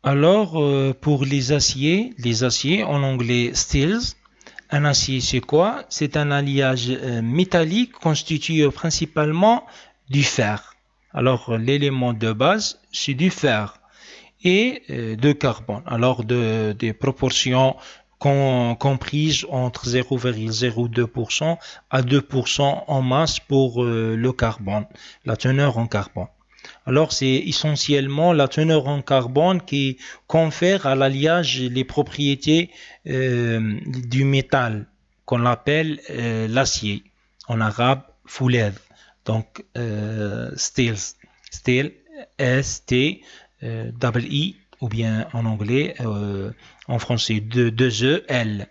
Alors, pour les aciers en anglais steels, un acier c'est quoi? C'est un alliage métallique constitué principalement du fer. Alors, l'élément de base, c'est du fer et de carbone. Alors, des proportions comprises entre 0,02% à 2% en masse pour le carbone, la teneur en carbone. Alors, c'est essentiellement la teneur en carbone qui confère à l'alliage les propriétés du métal qu'on appelle l'acier, en arabe fouled. Donc, steel, S-T, double I, ou bien en anglais, en français, deux E, L.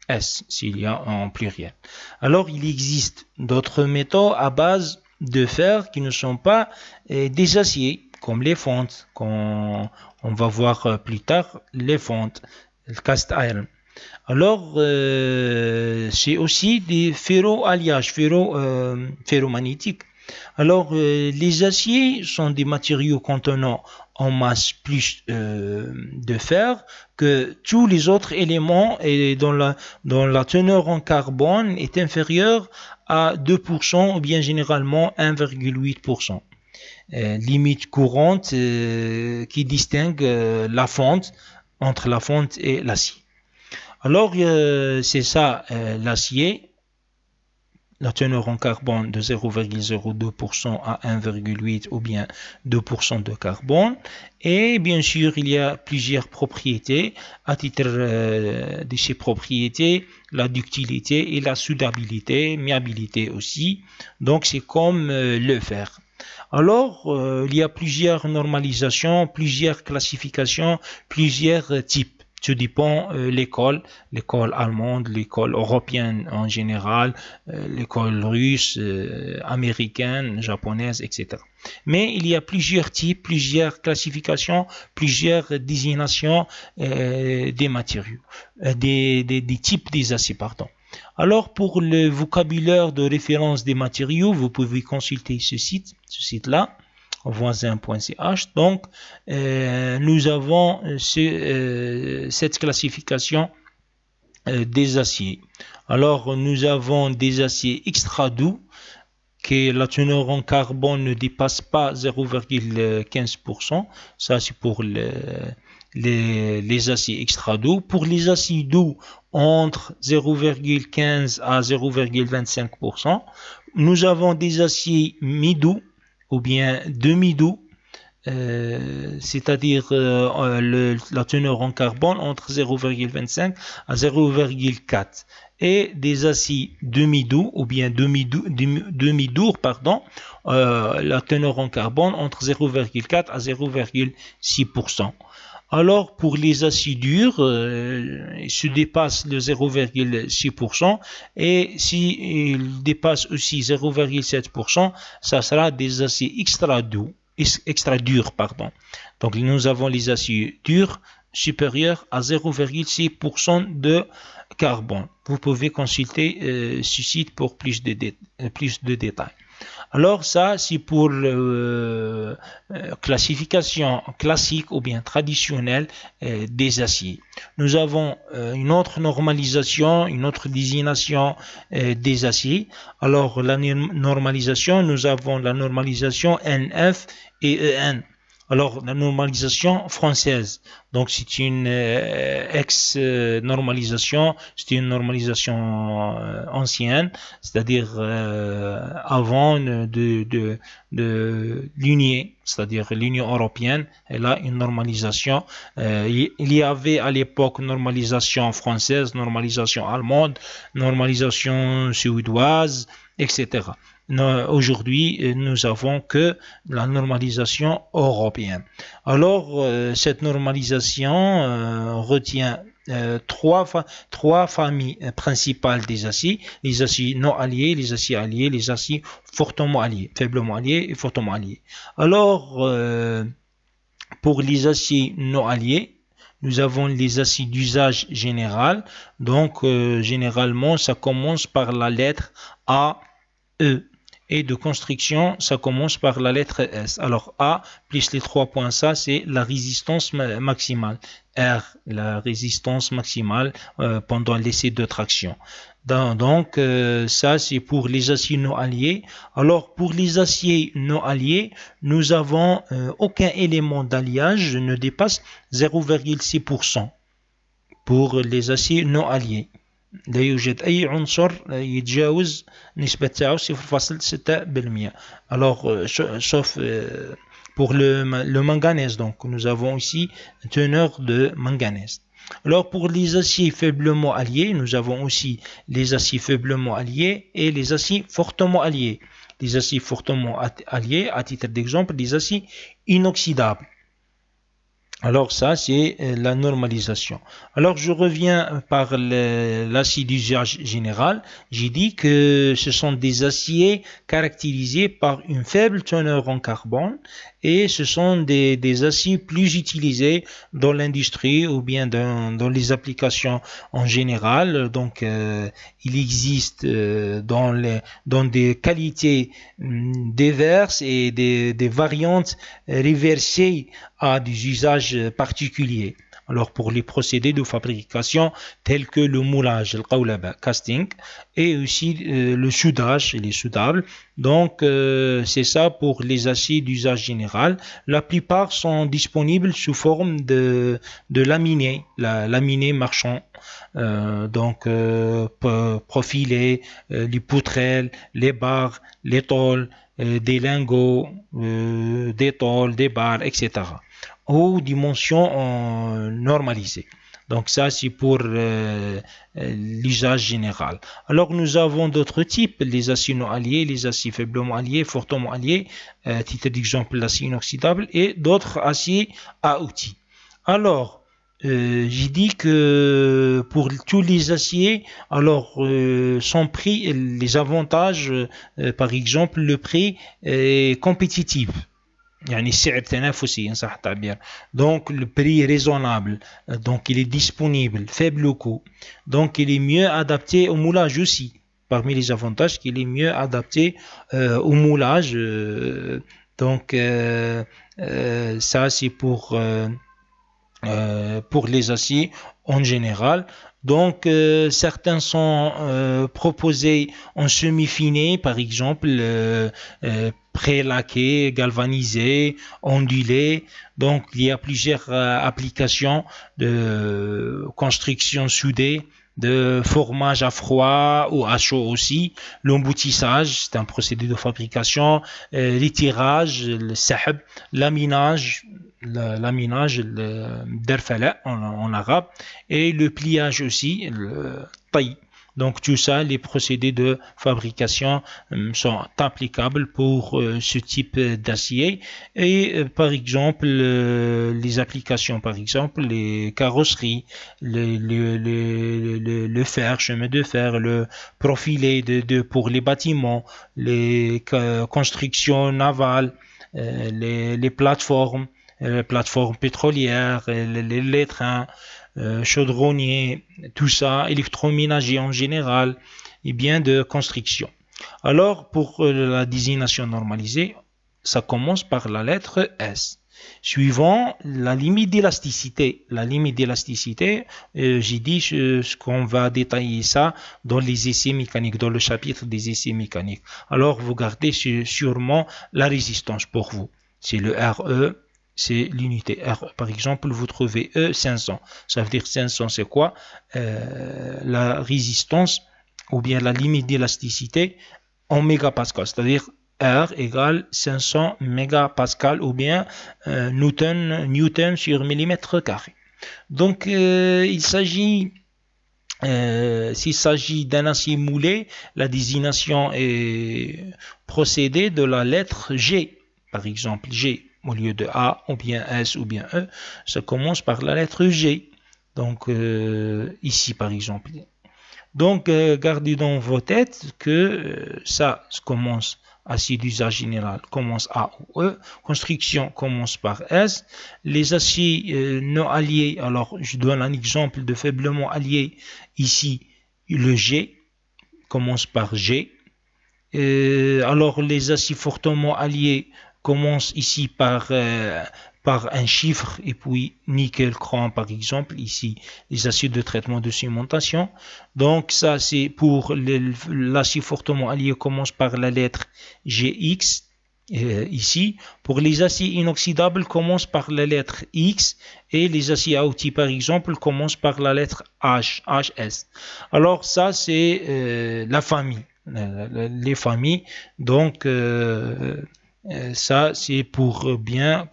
S, s'il y a en pluriel. Alors, il existe d'autres métaux à base de fer qui ne sont pas des aciers, comme les fontes, qu'on on va voir plus tard, les fontes, le cast iron. Alors, c'est aussi des ferro-alliages, ferromagnétiques. Alors, les aciers sont des matériaux contenant en masse plus de fer que tous les autres éléments et dont la teneur en carbone est inférieure à 2% ou bien généralement 1,8%. Limite courante qui distingue la fonte entre la fonte et l'acier. Alors, c'est ça, l'acier, la teneur en carbone de 0,02% à 1,8 ou bien 2% de carbone. Et bien sûr, il y a plusieurs propriétés. À titre de ces propriétés, la ductilité et la soudabilité, miabilité aussi. Donc, c'est comme le fer. Alors, il y a plusieurs normalisations, plusieurs classifications, plusieurs types. Tout dépend l'école allemande, l'école européenne en général, l'école russe, américaine, japonaise, etc. Mais il y a plusieurs types, plusieurs classifications, plusieurs désignations des matériaux, des types des aciers, pardon. Alors, pour le vocabulaire de référence des matériaux, vous pouvez consulter ce site-là, voisin.ch. Donc, nous avons cette classification des aciers. Alors, nous avons des aciers extra doux, que la teneur en carbone ne dépasse pas 0,15%. Ça, c'est pour les aciers extra doux. Pour les aciers doux, entre 0,15 à 0,25%. Nous avons des aciers mi-doux ou bien demi-doux, c'est-à-dire la teneur en carbone entre 0,25 à 0,4 et des aciers demi-doux ou bien demi-doux, pardon, la teneur en carbone entre 0,4 à 0,6%. Alors, pour les aciers durs, ils se dépassent le 0,6% et s'ils dépassent aussi 0,7%, ça sera des aciers extra durs, pardon. Donc, nous avons les aciers durs supérieurs à 0,6% de carbone. Vous pouvez consulter ce site pour plus de détails. Alors ça, c'est pour classification classique ou bien traditionnelle des aciers. Nous avons une autre normalisation, une autre désignation des aciers. Alors la normalisation, nous avons la normalisation NF et EN. Alors, la normalisation française, donc c'est une ex-normalisation, c'est une normalisation ancienne, c'est-à-dire avant de l'Union, c'est-à-dire l'Union européenne, elle a une normalisation. Il y avait à l'époque normalisation française, normalisation allemande, normalisation suédoise, etc. Aujourd'hui, nous avons que la normalisation européenne. Alors, cette normalisation retient trois familles principales des aciers, les aciers non alliés, les aciers alliés, les aciers fortement alliés, faiblement alliés et fortement alliés. Alors, pour les aciers non alliés, nous avons les aciers d'usage général. Donc, généralement, ça commence par la lettre A, E. Et de construction, ça commence par la lettre S. Alors A plus les 3 points, ça c'est la résistance maximale. R, la résistance maximale pendant l'essai de traction. Donc ça c'est pour les aciers non alliés. Alors pour les aciers non alliés, nous avons aucun élément d'alliage ne dépasse 0,6% pour les aciers non alliés. لا يوجد أي عنصر يتجاوز نسبة تاعو 0,6%. Alors sauf pour le manganèse, donc nous avons ici une teneur de manganèse. Alors pour les aciers faiblement alliés, nous avons aussi les aciers faiblement alliés et les aciers fortement alliés. Les aciers fortement alliés, à titre d'exemple, les aciers inoxydables. Alors ça, c'est la normalisation. Alors je reviens par l'acier d'usage général. J'ai dit que ce sont des aciers caractérisés par une faible teneur en carbone et ce sont des aciers plus utilisés dans l'industrie ou bien dans les applications en général. Donc il existe dans des qualités diverses et des variantes reversées à des usages particuliers. Alors pour les procédés de fabrication tels que le moulage, le qawlaba, casting, et aussi le soudage, les soudables. Donc c'est ça pour les aciers d'usage général. La plupart sont disponibles sous forme de laminés, laminés marchands. Donc profilés, les poutrelles, les barres, les tôles, des lingots, des tôles, des barres, etc. aux dimensions normalisées. Donc ça, c'est pour l'usage général. Alors nous avons d'autres types, les aciers non alliés, les aciers faiblement alliés, fortement alliés, titre d'exemple l'acier inoxydable, et d'autres aciers à outils. Alors, j'ai dit que pour tous les aciers, alors son prix, les avantages, par exemple, le prix est compétitif. يعني السعر تنافسي إن صح التعبير. Donc le prix est raisonnable, donc il est disponible, faible coût, donc il est mieux adapté au moulage aussi. Parmi les avantages, qu'il est mieux adapté au moulage. Donc ça c'est pour les aciers en général. Donc certains sont proposés en semi-finé, par exemple pré-laqué, galvanisé, ondulé. Donc il y a plusieurs applications de construction soudée, de formage à froid ou à chaud aussi, l'emboutissage, c'est un procédé de fabrication, l'étirage, le sahab, laminage, derfala en arabe, et le pliage aussi, le taille. Donc tout ça, les procédés de fabrication sont applicables pour ce type d'acier. Et par exemple, les applications, par exemple, les carrosseries, le fer, chemin de fer, le profilé pour les bâtiments, les constructions navales, les plateformes pétrolières, les trains, chaudronniers, tout ça, électroménager en général, et bien de construction. Alors, pour la désignation normalisée, ça commence par la lettre S. Suivant la limite d'élasticité. La limite d'élasticité, j'ai dit ce qu'on va détailler ça dans les essais mécaniques, dans le chapitre des essais mécaniques. Alors, vous gardez sûrement la résistance pour vous. C'est le RE. C'est l'unité R. Par exemple, vous trouvez E500. Ça veut dire 500, c'est quoi? La résistance ou bien la limite d'élasticité en mégapascal. C'est-à-dire R égale 500 mégapascal ou bien Newton sur millimètre carré. Donc, s'il s'agit d'un acier moulé, la désignation est procédée de la lettre G. Par exemple, G. Au lieu de A, ou bien S, ou bien E, ça commence par la lettre G. Donc, ici, par exemple. Donc, gardez dans vos têtes que ça commence, acier d'usage général, commence A ou E. Construction commence par S. Les aciers non alliés, alors, je donne un exemple de faiblement allié. Ici, le G commence par G. Alors les acides fortement alliés commencent ici par un chiffre, et puis nickel, chrome par exemple, ici les acides de traitement de cimentation. Donc ça c'est pour l'acide fortement allié commence par la lettre GX. Ici, pour les acides inoxydables, commence par la lettre X, et les acides AOT par exemple commencent par la lettre H, HS. Alors ça c'est la famille, les familles. Donc ça c'est pour bien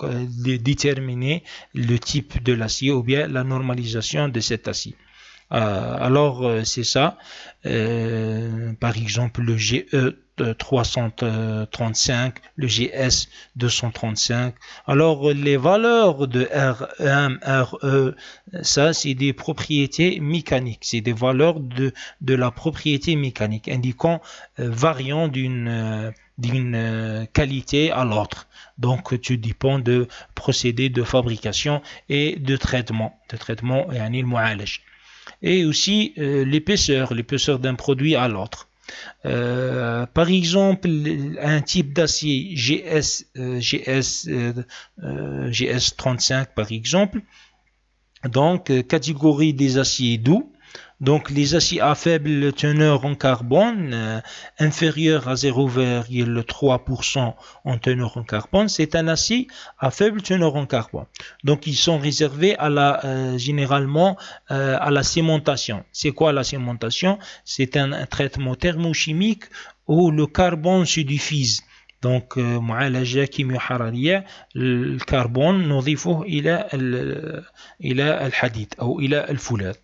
déterminer le type de l'acier ou bien la normalisation de cet acier. Alors c'est ça. Par exemple le GE 335, le GS 235. Alors les valeurs de RM, RE, ça c'est des propriétés mécaniques, c'est des valeurs de la propriété mécanique indiquant variant d'une qualité à l'autre. Donc tu dépends de procédés de fabrication et de traitement يعني المعالج. Et aussi l'épaisseur d'un produit à l'autre. Par exemple, un type d'acier GS35 par exemple, donc catégorie des aciers doux. Donc les aciers à faible teneur en carbone, inférieur à 0,3% en teneur en carbone, c'est un acier à faible teneur en carbone. Donc ils sont réservés à généralement à la cimentation. C'est quoi la cimentation? C'est un traitement thermochimique où le carbone se diffuse. Donc معالجة كيمياء حرارية الكربون نضيفه إلى الحديد أو إلى الفولاذ.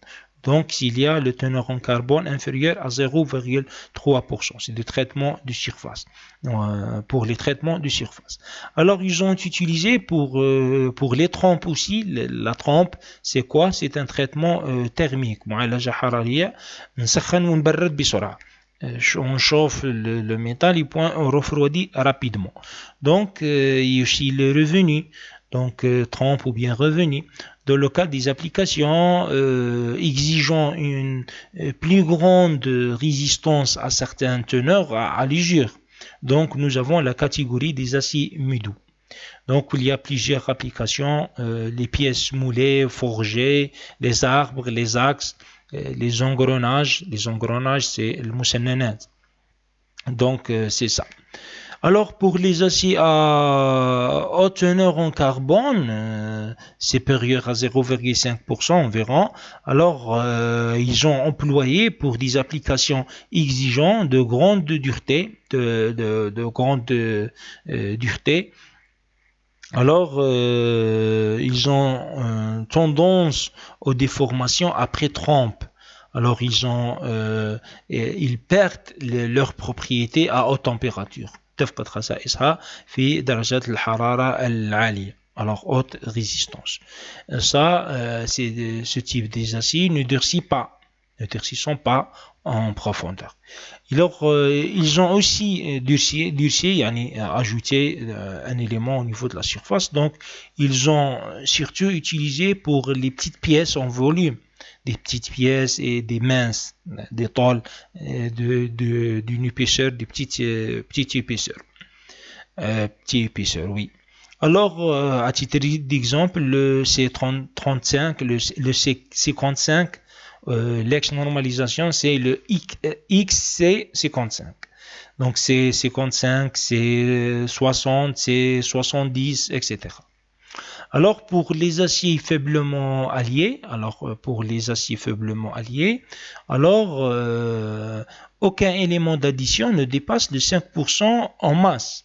Donc, s'il y a le teneur en carbone inférieur à 0,3%, c'est des traitements de surface, pour les traitements de surface. Alors, ils ont utilisé pour les trompes aussi. La trompe, c'est quoi? C'est un traitement thermique. معالجة حرارية نسخن ونبرد بسرعة. On chauffe le métal et on refroidit rapidement. Donc, il y a aussi le revenu. Donc trompe ou bien revenu, dans le cas des applications exigeant une plus grande résistance à certaines teneurs à l'usure. Donc nous avons la catégorie des aciers médoux. Donc il y a plusieurs applications, les pièces moulées, forgées, les arbres, les axes, les engrenages. Les engrenages c'est le musannanat. Donc c'est ça. Alors pour les aciers à haute teneur en carbone, supérieur à 0,5% environ, alors ils ont employé pour des applications exigeantes de grande dureté, dureté. Alors ils ont tendance aux déformations après trempe. Alors ils perdent leurs propriétés à haute température. تفقد خصائصها في درجات الحرارة العالية. Alors haute résistance. Ça, c'est ce type d'acier ne durcissant pas en profondeur. Alors, ils ont aussi durci, ajouté un élément au niveau de la surface. Donc, ils ont surtout utilisé pour les petites pièces en volume. Des petites pièces et des minces, des tôles d'une épaisseur, des petites épaisseurs. Petite épaisseur, oui. Alors, à titre d'exemple, le C35, le C55, l'ex-normalisation, c'est le XC55. Donc, C55, C60, C70, etc. Alors pour les aciers faiblement alliés, aucun élément d'addition ne dépasse le 5% en masse.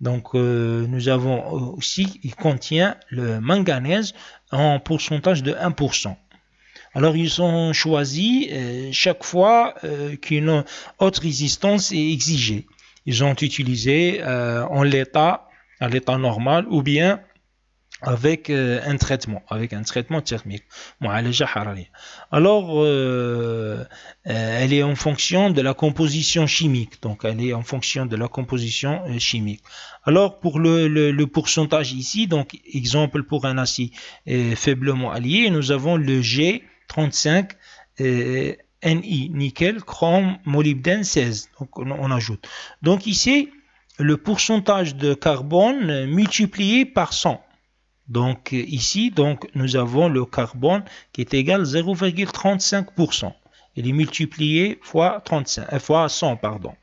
Donc nous avons aussi, il contient le manganèse en pourcentage de 1%. Alors ils ont choisi chaque fois qu'une haute résistance est exigée. Ils ont utilisé à l'état normal ou bien avec un traitement thermique. Alors, elle est en fonction de la composition chimique. Alors, pour le pourcentage ici, donc exemple pour un acier faiblement allié, nous avons le G35 Ni, nickel, chrome, molybdène, 16. Donc, on ajoute. Donc, ici, le pourcentage de carbone multiplié par 100. Donc, ici, donc, nous avons le carbone qui est égal à 0,35%. Il est multiplié fois 100, pardon.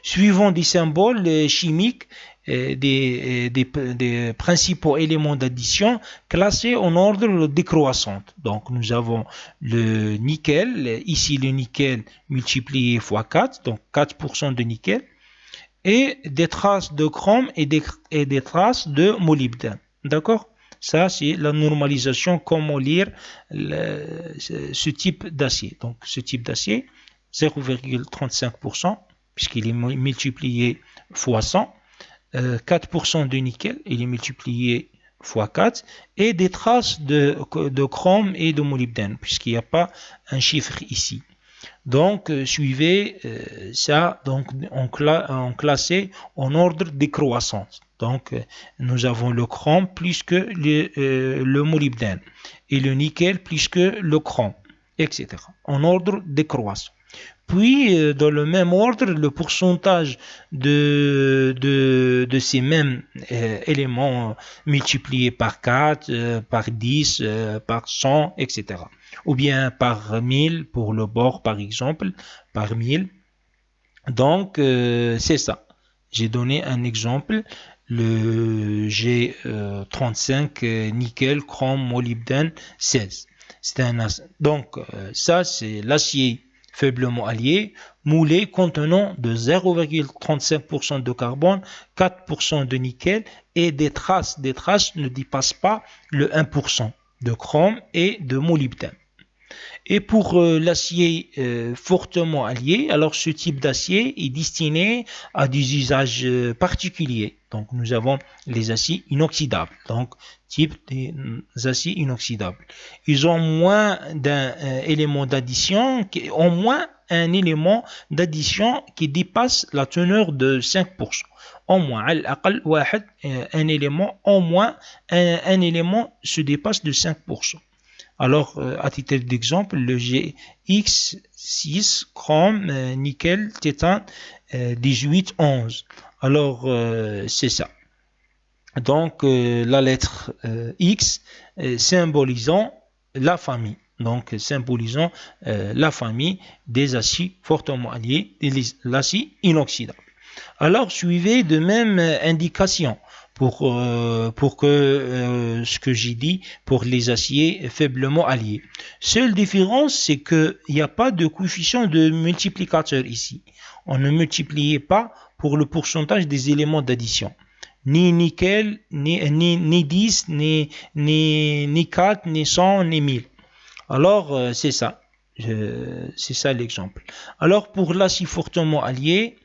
Suivant des symboles chimiques, des principaux éléments d'addition classés en ordre décroissant. Donc, nous avons le nickel, ici le nickel multiplié fois 4, donc 4% de nickel, et des traces de chrome et des traces de molybdène. D'accord? Ça, c'est la normalisation, comment lire ce type d'acier. Donc, ce type d'acier, 0,35%, puisqu'il est multiplié fois 100. 4% de nickel, il est multiplié fois 4, et des traces de chrome et de molybdène, puisqu'il n'y a pas un chiffre ici. Donc, suivez ça, donc on classé en ordre décroissant. Donc, nous avons le chrome plus que le molybdène, et le nickel plus que le chrome, etc. En ordre décroissant. Puis, dans le même ordre, le pourcentage de ces mêmes éléments multipliés par 4, par 10, par 100, etc. Ou bien par 1000 pour le bord, par exemple, par 1000. Donc, c'est ça. J'ai donné un exemple. Le G35 nickel, chrome, molybdène, 16. Donc, ça, c'est l'acier faiblement allié, moulé contenant de 0,35% de carbone, 4% de nickel et des traces ne dépassent pas le 1% de chrome et de molybdène. Et pour l'acier fortement allié, alors ce type d'acier est destiné à des usages particuliers. Donc nous avons les aciers inoxydables, donc type des aciers inoxydables. Ils ont moins d'un élément d'addition, au moins un élément d'addition qui dépasse la teneur de 5%. Au moins, un élément, au moins un élément se dépasse de 5%. Alors, à titre d'exemple, le GX6, chrome, nickel, tétane, 18, 11. Alors, c'est ça. Donc, la lettre X symbolisant la famille. Donc, symbolisant la famille des aciers fortement alliés, l'acier inoxydable. Alors, suivez de même indication pour que ce que j'ai dit pour les aciers faiblement alliés. Seule différence, c'est qu'il n'y a pas de coefficient de multiplicateur ici. On ne multiplie pas pour le pourcentage des éléments d'addition. Ni nickel, ni 10, ni 4, ni 100, ni 1000. Alors, c'est ça. C'est ça l'exemple. Alors, pour l'acier fortement allié,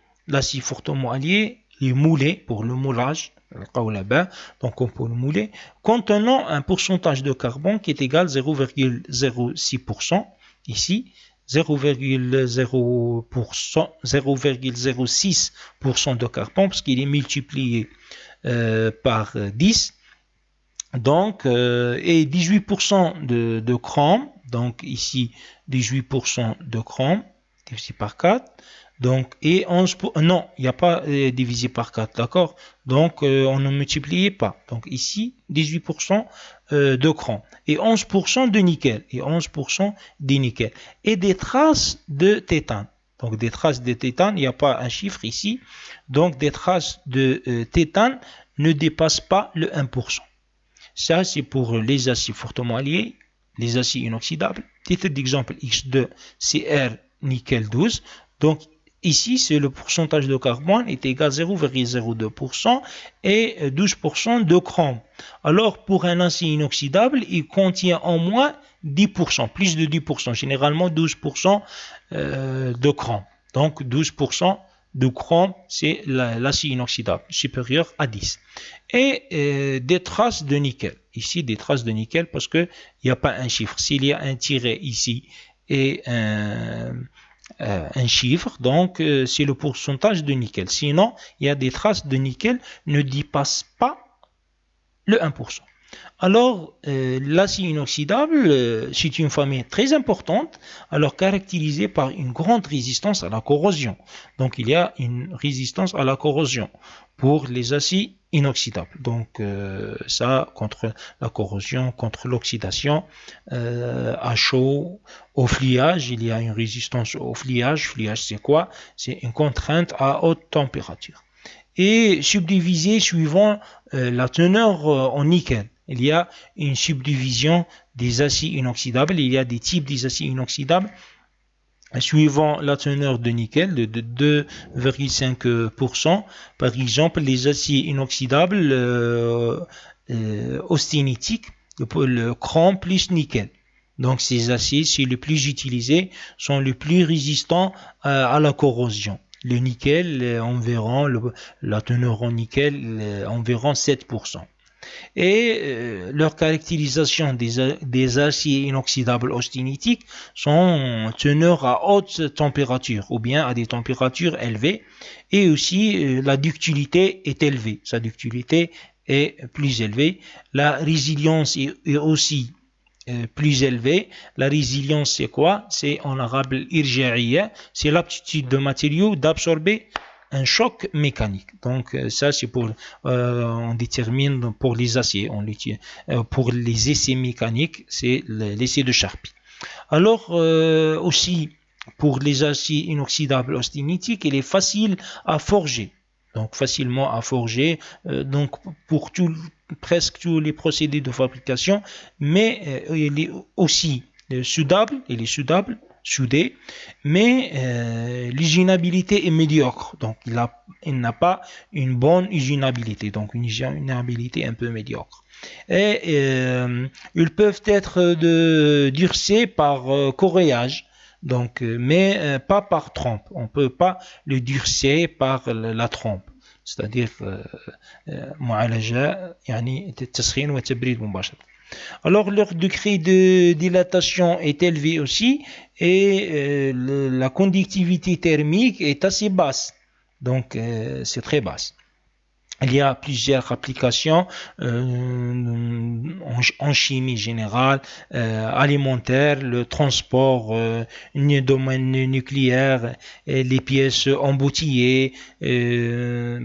est moulé pour le moulage, donc on peut le mouler, contenant un pourcentage de carbone qui est égal à 0,06%, ici 0,06% de carbone parce qu'il est multiplié par 10, donc et 18% de chrome, donc ici 18% de chrome divisé par 4. Donc, et 11 non, il n'y a pas divisé par 4, d'accord? Donc, on ne multiplie pas. Donc, ici, 18% de chrome et 11% de nickel et 11% de nickel et des traces de tétane. Donc, des traces de tétane, il n'y a pas un chiffre ici. Donc, des traces de tétane ne dépassent pas le 1%. Ça, c'est pour les aciers fortement alliés, les aciers inoxydables. Titre d'exemple X2, Cr, nickel 12. Donc, ici, c'est le pourcentage de carbone est égal à 0,02% et 12% de chrome. Alors, pour un acier inoxydable, il contient au moins 10%, plus de 10%, généralement 12% de chrome. Donc, 12% de chrome, c'est l'acier inoxydable, supérieur à 10. Et des traces de nickel. Ici, des traces de nickel parce qu'il n'y a pas un chiffre. S'il y a un tiret ici et un chiffre, donc c'est le pourcentage de nickel. Sinon, il y a des traces de nickel ne dépassent pas le 1%. Alors, l'acier inoxydable, c'est une famille très importante, alors caractérisée par une grande résistance à la corrosion. Donc, il y a une résistance à la corrosion pour les aciers inoxydables. Donc, ça, contre la corrosion, contre l'oxydation, à chaud, au fliage, il y a une résistance au fliage. Fliage, c'est quoi? C'est une contrainte à haute température. Et subdivisé suivant la teneur en nickel. Il y a une subdivision des aciers inoxydables. Il y a des types des aciers inoxydables suivant la teneur de nickel de 2,5%. Par exemple, les aciers inoxydables austénitiques, le chrome plus nickel. Donc ces aciers, c'est les plus utilisés, sont les plus résistants à la corrosion. Le nickel, environ, la teneur en nickel, environ 7%. Et leur caractérisation des aciers inoxydables austénitiques sont teneurs à haute température ou bien à des températures élevées, et aussi la ductilité est élevée, sa ductilité est plus élevée, la résilience est aussi plus élevée. La résilience, c'est quoi? C'est en arabe l'irja'iyya, c'est l'aptitude de matériaux d'absorber un choc mécanique. Donc ça, c'est pour on détermine pour les aciers, pour les essais mécaniques, c'est l'essai de Charpy. Alors aussi pour les aciers inoxydables austénitiques, il est facile à forger. Donc facilement à forger, donc pour presque tous les procédés de fabrication, mais il est aussi soudable, soudé, mais l'hygiénabilité est médiocre. Donc il n'a pas une bonne hygiénabilité, donc une hygiénabilité un peu médiocre. Et ils peuvent être durcés par corréage. Donc, mais pas par trempe. On ne peut pas le durcer par la trempe. C'est-à-dire معالجة يعني التسخين والتبريد مباشرة. Alors leur degré de dilatation est élevé aussi, et la conductivité thermique est assez basse. Donc c'est très basse. Il y a plusieurs applications en chimie générale, alimentaire, le transport, le domaine nucléaire, les pièces embouteillées,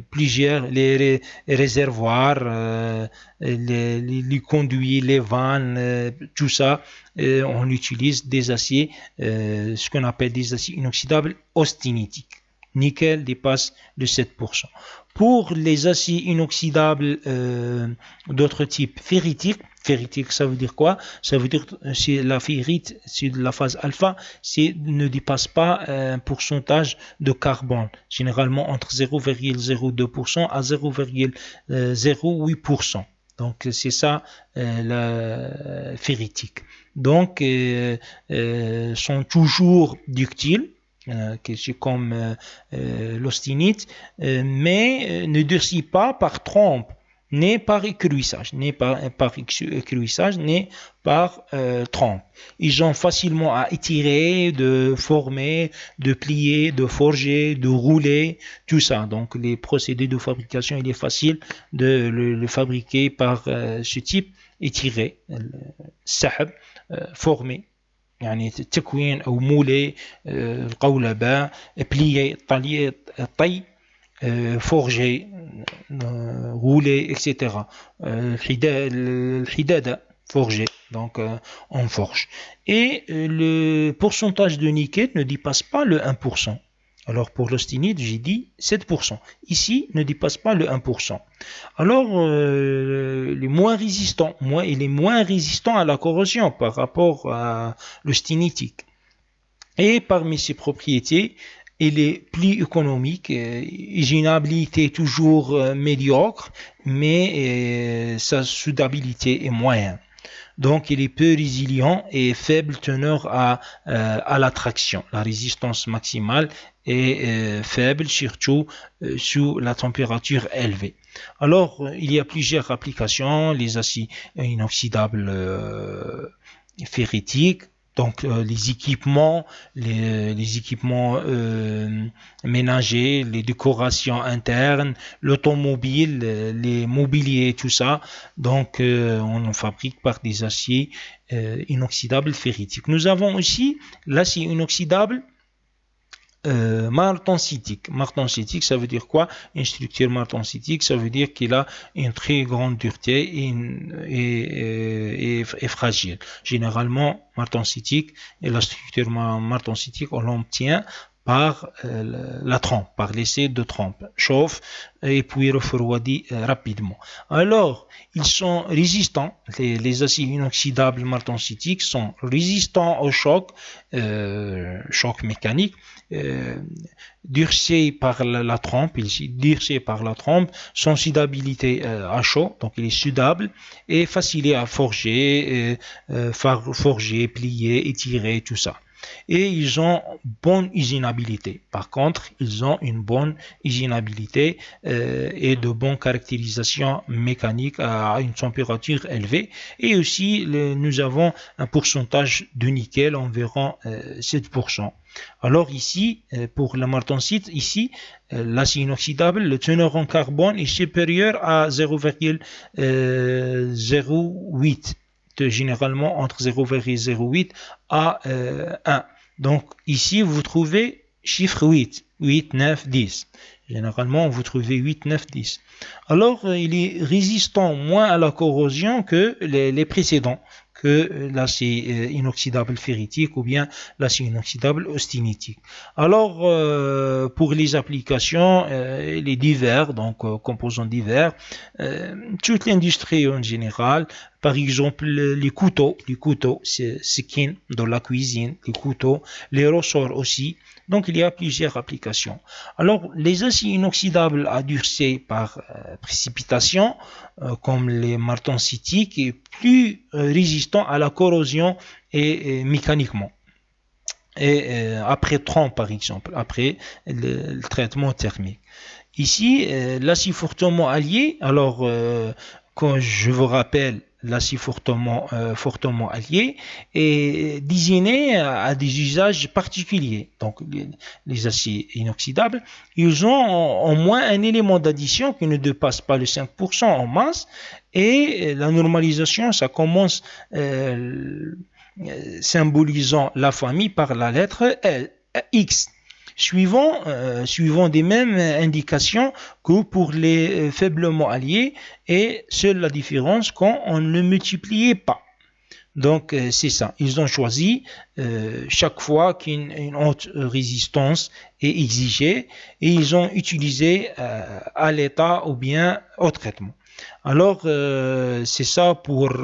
plusieurs les réservoirs, les conduits, les vannes, tout ça, on utilise des aciers, ce qu'on appelle des aciers inoxydables austénitiques. Nickel dépasse le 7%. Pour les aciers inoxydables d'autres types ferritiques, ça veut dire quoi? Ça veut dire c'est la ferrite, c'est de la phase alpha, ne dépasse pas un pourcentage de carbone, généralement entre 0,02% à 0,08%. Donc c'est ça la ferritique. Donc sont toujours ductiles. C'est comme l'austénite, mais ne durcit pas par trempe, ni par écrouissage, ni par trempe. Ils sont facilement à étirer, de former, de plier, de forger, de rouler, tout ça. Donc les procédés de fabrication, il est facile de le fabriquer par ce type: étirer, سحب, former. يعني تكوين أو مولي القولبة بليي طي forger rouler etc. الحدادة forger, donc on forge, et le pourcentage de nickel ne dépasse pas le 1%. Alors pour l'austénite, j'ai dit 7%. Ici, ne dépasse pas le 1%. Alors, il est moins résistant à la corrosion par rapport à l'austénitique. Et parmi ses propriétés, il est plus économique, hygiénabilité toujours médiocre, mais sa soudabilité est moyenne. Donc il est peu résilient et faible teneur à la traction. La résistance maximale est faible, surtout sous la température élevée. Alors il y a plusieurs applications: les aciers inoxydables ferritiques, Donc les équipements, les équipements ménagers, les décorations internes, l'automobile, les mobiliers, tout ça. Donc on en fabrique par des aciers inoxydables ferritiques. Nous avons aussi l'acier inoxydable martensitique. Martensitique, ça veut dire quoi? Une structure martensitique, ça veut dire qu'il a une très grande dureté et fragile. Généralement, martensitique et la structure martensitique, on l'obtient par la trempe, par l'essai de trempe. Chauffe et puis refroidit rapidement. Alors, ils sont résistants, les aciers inoxydables martensitiques sont résistants au choc, choc mécanique, durcés par la trempe, durcés par la trempe, sensibilité à chaud, donc il est soudable et facile à forger, forger, plier, étirer, tout ça. Et ils ont bonne usinabilité. Par contre, ils ont une bonne usinabilité et de bonnes caractérisations mécaniques à une température élevée. Et aussi, nous avons un pourcentage de nickel environ 7%. Alors ici, pour la martensite, ici, l'acier inoxydable, le teneur en carbone est supérieur à 0,08. Généralement entre 0,08 à 1. Donc ici, vous trouvez chiffre 8, 8, 9, 10. Généralement, vous trouvez 8, 9, 10. Alors, il est résistant moins à la corrosion que les précédents, que l'acier inoxydable ferritique ou bien l'acier inoxydable austenitique. Alors, pour les applications, les divers, donc composants divers, toute l'industrie en général, par exemple les couteaux, c'est skin dans la cuisine, les couteaux, les ressorts aussi. Donc, il y a plusieurs applications. Alors, les aciers inoxydables à durcir par précipitation, comme les martensitiques, est plus résistant à la corrosion et mécaniquement. Et après trempe, par exemple, après le traitement thermique. Ici, l'acier fortement allié, alors, quand je vous rappelle, l'acier fortement allié est désigné à des usages particuliers. Donc, les aciers inoxydables, ils ont au moins un élément d'addition qui ne dépasse pas le 5% en masse. Et la normalisation, ça commence symbolisant la famille par la lettre X. Suivant des mêmes indications que pour les faiblement alliés, et seule la différence quand on ne multipliait pas. Donc c'est ça, ils ont choisi chaque fois qu'une haute résistance est exigée, et ils ont utilisé à l'état ou bien au traitement. Alors c'est ça pour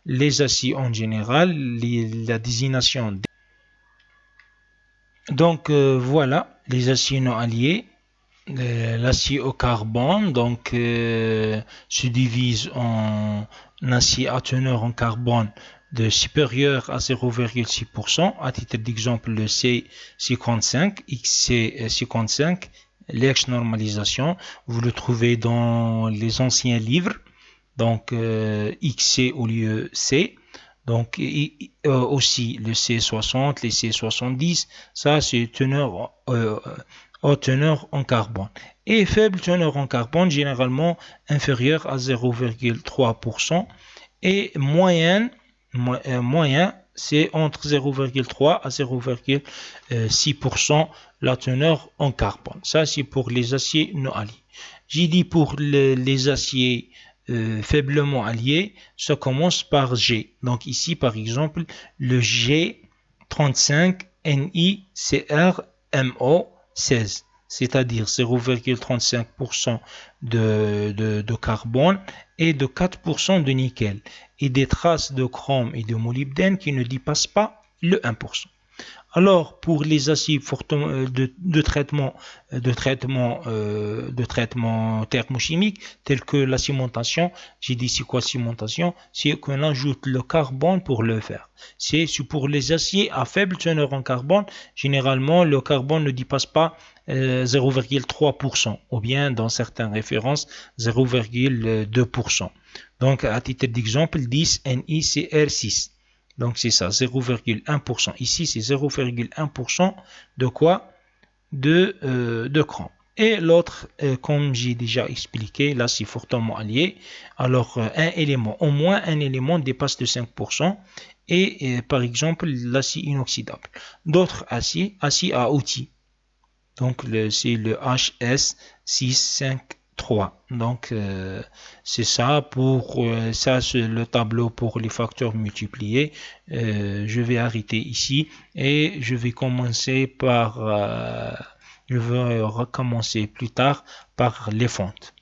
les aciers en général, la désignation. Donc voilà, les aciers non alliés. L'acier au carbone donc se divise en acier à teneur en carbone de supérieur à 0,6%. À titre d'exemple, le C55, XC55, l'ex-normalisation, vous le trouvez dans les anciens livres, donc XC au lieu C. Donc aussi le C60, les C70, ça c'est teneur haute teneur en carbone. Et faible teneur en carbone, généralement inférieure à 0,3%. Et moyen, c'est entre 0,3 à 0,6% la teneur en carbone. Ça, c'est pour les aciers non alliés. J'ai dit pour les aciers faiblement alliés, ça commence par G. Donc ici, par exemple, le G35 NiCrMo 16, c'est-à-dire 0,35% de carbone et de 4% de nickel, et des traces de chrome et de molybdène qui ne dépassent pas le 1%. Alors, pour les aciers de traitement thermochimique, tels que la cimentation, j'ai dit c'est quoi cimentation? C'est qu'on ajoute le carbone pour le faire. C'est pour les aciers à faible teneur en carbone, généralement le carbone ne dépasse pas 0,3%, ou bien dans certaines références 0,2%. Donc, à titre d'exemple, 10 NiCr6. Donc c'est ça, 0,1%. Ici, c'est 0,1% de quoi? De cran. Et l'autre, comme j'ai déjà expliqué, là c'est fortement allié. Alors un élément, au moins un élément dépasse de 5%. Et par exemple l'acier inoxydable. D'autres aciers, acier à outils. Donc c'est le HS653. Donc c'est ça pour ça, c'est le tableau pour les facteurs multipliés. Je vais arrêter ici et je vais commencer par je vais recommencer plus tard par les fentes.